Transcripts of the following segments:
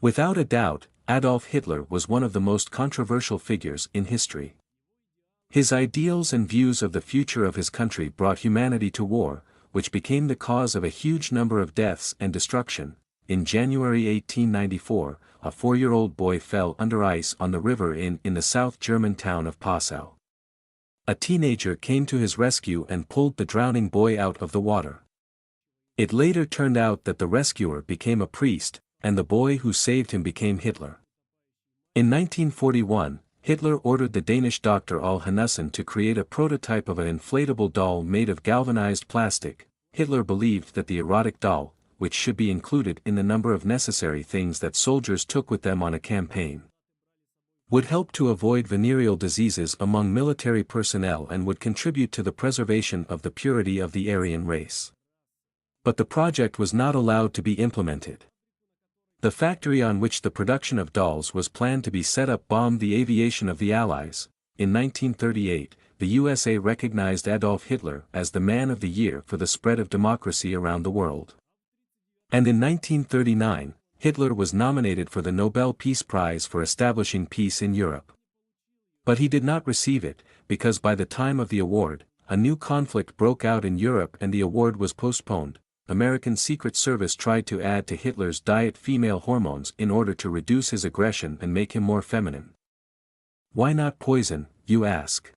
Without a doubt, Adolf Hitler was one of the most controversial figures in history. His ideals and views of the future of his country brought humanity to war, which became the cause of a huge number of deaths and destruction. In January 1894, a 4-year-old boy fell under ice on the river in the South German town of Passau. A teenager came to his rescue and pulled the drowning boy out of the water. It later turned out that the rescuer became a priest, and the boy who saved him became Hitler. In 1941, Hitler ordered the Danish doctor Al Hanussen to create a prototype of an inflatable doll made of galvanized plastic. Hitler believed that the erotic doll, which should be included in the number of necessary things that soldiers took with them on a campaign, would help to avoid venereal diseases among military personnel and would contribute to the preservation of the purity of the Aryan race. But the project was not allowed to be implemented. The factory on which the production of dolls was planned to be set up bombed the aviation of the Allies. In 1938, the USA recognized Adolf Hitler as the Man of the Year for the spread of democracy around the world. And in 1939, Hitler was nominated for the Nobel Peace Prize for establishing peace in Europe. But he did not receive it, because by the time of the award, a new conflict broke out in Europe and the award was postponed. American Secret Service tried to add to Hitler's diet female hormones in order to reduce his aggression and make him more feminine. Why not poison, you ask?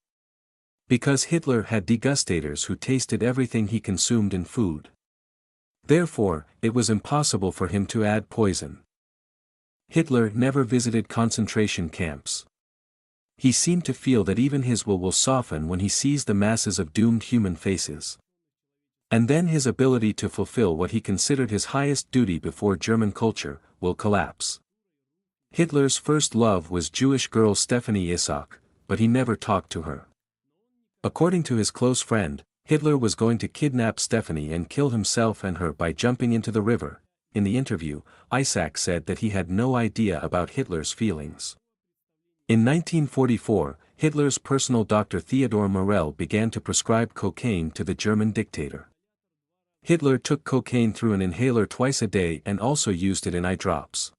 Because Hitler had degustators who tasted everything he consumed in food. Therefore, it was impossible for him to add poison. Hitler never visited concentration camps. He seemed to feel that even his will soften when he sees the masses of doomed human faces. And then his ability to fulfill what he considered his highest duty before German culture will collapse. Hitler's first love was Jewish girl Stephanie Issac, but he never talked to her. According to his close friend, Hitler was going to kidnap Stephanie and kill himself and her by jumping into the river. In the interview, Isaac said that he had no idea about Hitler's feelings. In 1944, Hitler's personal doctor Theodor Morell began to prescribe cocaine to the German dictator. Hitler took cocaine through an inhaler twice a day and also used it in eye drops.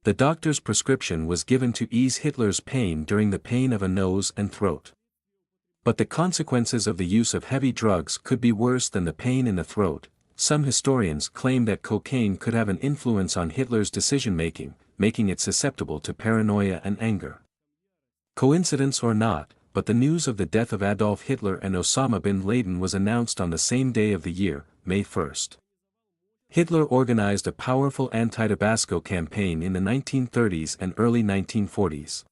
The doctor's prescription was given to ease Hitler's pain during the pain of a nose and throat. But the consequences of the use of heavy drugs could be worse than the pain in the throat. Some historians claim that cocaine could have an influence on Hitler's decision-making, making it susceptible to paranoia and anger. Coincidence or not, but the news of the death of Adolf Hitler and Osama bin Laden was announced on the same day of the year, May 1st. Hitler organized a powerful anti-Tabasco campaign in the 1930s and early 1940s.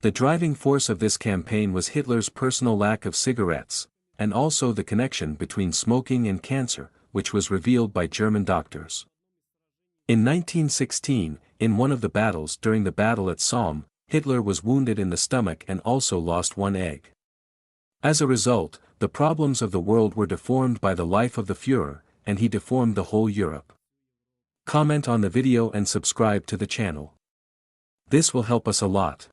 The driving force of this campaign was Hitler's personal lack of cigarettes, and also the connection between smoking and cancer, which was revealed by German doctors. In 1916, in one of the battles during the battle at Somme, Hitler was wounded in the stomach and also lost one egg. As a result, the problems of the world were deformed by the life of the Führer, and he deformed the whole Europe. Comment on the video and subscribe to the channel. This will help us a lot.